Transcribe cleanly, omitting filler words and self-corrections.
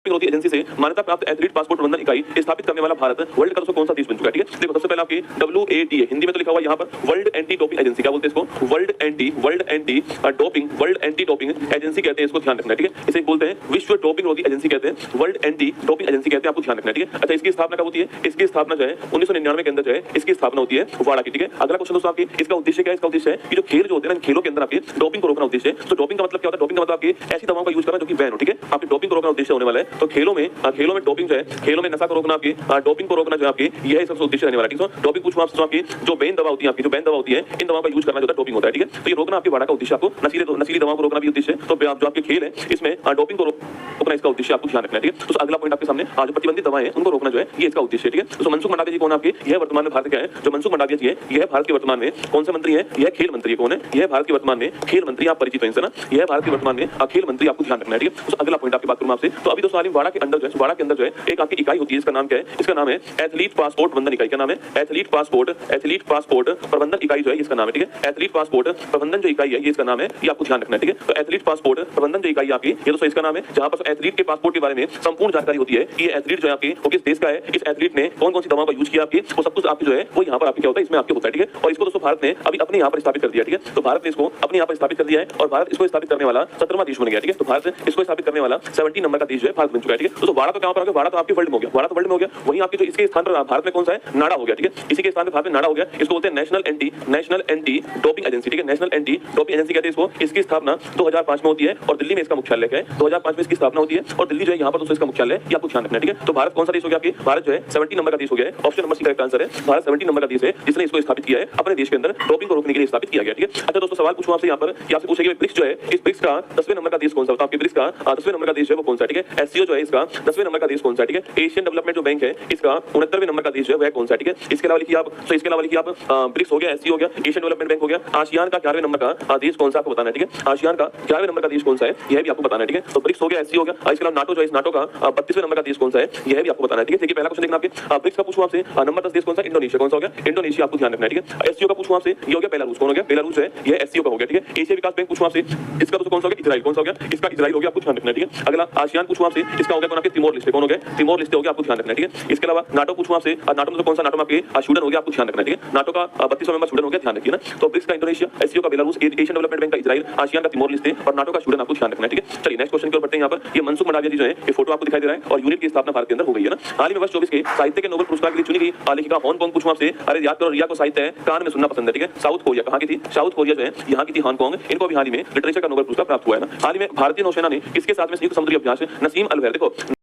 रोधी एजेंसी से मान्यता प्राप्त एथलीट पासपोर्ट प्रबंधन इकाई स्थापित करने वाला भारत वर्ल्ड का कौन सा देश बन चुका है? ठीक है, देखो सबसे पहले आपकी WADA हिंदी में तो लिखा हुआ यहाँ पर वर्ल्ड एंटी डोपिंग एजेंसी, क्या बोलते हैं इसको? वर्ल्ड एंटी डोपिंग एजेंसी कहते हैं, इसको ध्यान रखना है। ठीक है, इसे बोलते हैं विश्व डोपिंग रोधी एजेंसी कहते हैं, वर्ल्ड एंटी डोपिंग एजेंसी कहते हैं, आपको ध्यान रखना है। ठीक है, अच्छा इसकी स्थापना कब होती है? इसकी स्थापना जो है 1999 के अंदर जो है इसकी स्थापना होती है वाड़ा की। ठीक है, अगला क्वेश्चन दोस्तों आपकी इसका उद्देश्य क्या है? इसका उद्देश्य है कि जो खेल जो होते हैं ना, खेलों के अंदर आपके डोपिंग को रोकना उद्देश्य है। तो डोपिंग का मतलब क्या होता है? डोपिंग का मतलब आपकी ऐसी दवाओं का यूज करना जो कि बैन हो। ठीक है, आपके डोपिंग को रोकना उद्देश्य होने वाला है। तो खेलों में डोपिंग जो है, खेलों में नशा को रोकना, आपकी डोपिंग को रोकना जो है आपकी यह सबसे उद्देश्य रहने वाला है। ठीक है, डोपिंग पूछूं आपसे, आपकी जो बैन दवा होती है, आपकी जो बैन दवा होती है, इन दवाओं का यूज करना जो है डोपिंग होता है। ठीक है, तो ये रोकना आपके वाड़ा का उद्देश्य, आपको नशीली दवाओं को रोकना भी उद्देश्य है। तो जो आपके खेल है इसमें डोपिंग को रोकना इसका उद्देश्य आपको ध्यान रखना है। ठीक है, तो अगला पॉइंट आपके सामने जो प्रतिबंधित दवाएं हैं उनको रोकना जो है ये इसका उद्देश्य है। ठीक है, तो मनसुख मंडाविया जी कौन है? आपके यह वर्तमान में भारत के हैं जो मनसुख मंडाविया जी है, यह भारत के वर्तमान में कौन से मंत्री है? यह खेल मंत्री कौन है? यह भारत के वर्तमान में खेल मंत्री, आप परिचित हैं इनसे ना, यह भारत के वर्तमान में खेल मंत्री, आपको ध्यान रखना है। ठीक है, तो अगला पॉइंट आपकी बात करूं आपसे, तो अभी दोस्तों वाड़ा के अंदर जो है, वाड़ा के अंदर जो है एक आपकी इकाई होती है, इसका नाम क्या है? इसका नाम है एथलीट पासपोर्ट प्रबंधन इकाई। क्या नाम है? एथलीट पासपोर्ट प्रबंधन इकाई जो है इसका नाम है। ठीक है, एथलीट पासपोर्ट प्रबंधन जो इकाई है ये इसका नाम है, ये आपको ध्यान रखना है। ठीक है, तो एथलीट पासपोर्ट प्रबंधन जो इकाई आपकी ये दोस्तों इसका नाम है, जहां पर एथलीट के पासपोर्ट के बारे में संपूर्ण जानकारी होती है कि ये एथलीट जो है आपकी वो किस देश का है, इस एथलीट ने कौन कौन सी दवाओं का यूज किया, आपकी वो सब कुछ आपकी जो है वो यहाँ पर आपकी क्या होता है, इसमें आपके होता है। ठीक है, और इसको दोस्तों भारत ने अभी अपने यहाँ पर स्थापित कर दिया। ठीक है, तो भारत ने इसको अपने यहाँ पर स्थापित कर दिया है और भारत इसको स्थापित करने वाला 17वां देश बन गया। ठीक है, तो भारत इसको स्थापित करने वाला 17 नंबर का देश जो है भारत बन चुका है। ठीक है, तो वाड़ा तो कहां पर आ गया? वाड़ा तो आपके वर्ल्ड में हो गया, वाड़ा तो वर्ल्ड में हो गया। वहीं आपके जो इसके स्थान पर भारत में कौन सा है? नाडा हो गया। ठीक है, इसी के स्थान पर भारत में नाडा हो गया, इसको बोलते हैं नेशनल एंटी डोपिंग एजेंसी। ठीक है, नेशनल एंटी डोपिंग एजेंसी कहते हैं इसको। इसकी स्थापना 2005 में होती है और दिल्ली में इसका मुख्यालय है। 2005 में इसकी स्थापना होती है और दिल्ली जो है यहाँ पर दोस्तों इसका मुख्यालय ये आपको ध्यान रखना है। ठीक है, तो भारत कौन सा देश हो गया? आपकी भारत जो है 17 नंबर का देश हो गया है। Option number C correct answer है, भारत 17 नंबर का देश है जिसने इसको स्थापित किया है अपने देश के अंदर, डोपिंग को रोकने के लिए स्थापित किया गया। ठीक है, अच्छा दोस्तों सवाल पूछूं आपसे यहाँ पर, आपसे पूछेंगे ब्रिक्स जो है, इस ब्रिक्स का 10वें नंबर का देश कौन सा होता है? आपके ब्रिक्स का 10वें नंबर का देश है वो कौन सा? ठीक है, SCO जो है इसका 10वें नंबर का देश कौन सा? ठीक है, एशियन डेवलपमेंट जो बैंक है इसका 69वें नंबर का देश है वह कौन सा? ठीक है, इसके अलावा लिखिए आप, तो इसके अलावा लिखिए आप ब्रिक्स हो गया, SCO हो गया, एशियन डेवलपमेंट बैंक हो गया, आसियान का 11वें नंबर का देश कौन सा आपको बताना है। ठीक है, आसियान का 11वें नंबर का देश कौन सा है यह भी आपको बताना है। ठीक है, तो ब्रिक्स हो गया, SCO हो गया, इसके अलावा नाटो जो है, नाटो का 32वें नंबर का देश कौन सा है यह भी आपको बताना है। ठीक है, देखिए पहला क्वेश्चन देखना आपके ब्रिक्स का पूछूं आपसे, नंबर 10 देश कौन सा? इंडोनेशिया कौन सा हो गया? इंडोनेशिया, आपको ध्यान रखना है। ठीक है, SCO का पूछूं आपसे, ये हो गया बेलारूस, कौन हो गया? बेलारूस है, यह SCO का हो गया। ठीक है, एशिया विकास बैंक पूछूं आपसे, इसका दोस्तों कौन सा हो गया? इजराइल, कौन सा हो गया? इसका इजराइल हो गया, आपको ध्यान रखना है। ठीक है, अगला आसियान पूछूं आपसे, इसका हो गया कौन? आपके तिमोर लिस्टे, कौन हो गया? तिमोर लिस्टे हो गया, आपको ध्यान रखना है। ठीक है, इसके अलावा नाटो पूछूं आपसे, नाटो में कौन सा? नाटो में आपके स्वीडन हो गया, आपको ध्यान रखना है। ठीक है, नाटो का 32वां मेंबर स्वीडन हो गया, ध्यान रखिए ना। तो ब्रिक्स का इंडोनेशिया, SCO का बेलारूस, एशियन डेवलपमेंट बैंक का इजराइल, आसियान का तिमोर लिस्टे और नाटो का स्वीडन, आपको ध्यान रखना है। ठीक है, चलिए नेक्स्ट क्वेश्चन की ओर बढ़ते हैं। यहाँ पर ये मनसुख मंडाविया जी जो है ये फोटो आपको दिखाई दे रहा है और यूनिट की स्थापना भारत के अंदर हो गई है ना। हाल ही में वर्ष 24 के साहित्य के नोबेल पुरस्कार के लिए चुनी गई लेखिका हांगकांग पूछूं आपसे, अरे याद करो रिया को साहित्य है कान में सुनना पसंद है। ठीक है, साउथ कोरिया कहां की थी? साउथ कोरिया जो है यहाँ की थी हांगकांग, इनको भी हाल ही में लिटरेचर का नोबेल पुरस्कार प्राप्त हुआ है ना। हाल ही में भारतीय नौसेना ने किसके साथ में संयुक्त समुद्री अभ्यास नसीम अल-वहर, देखो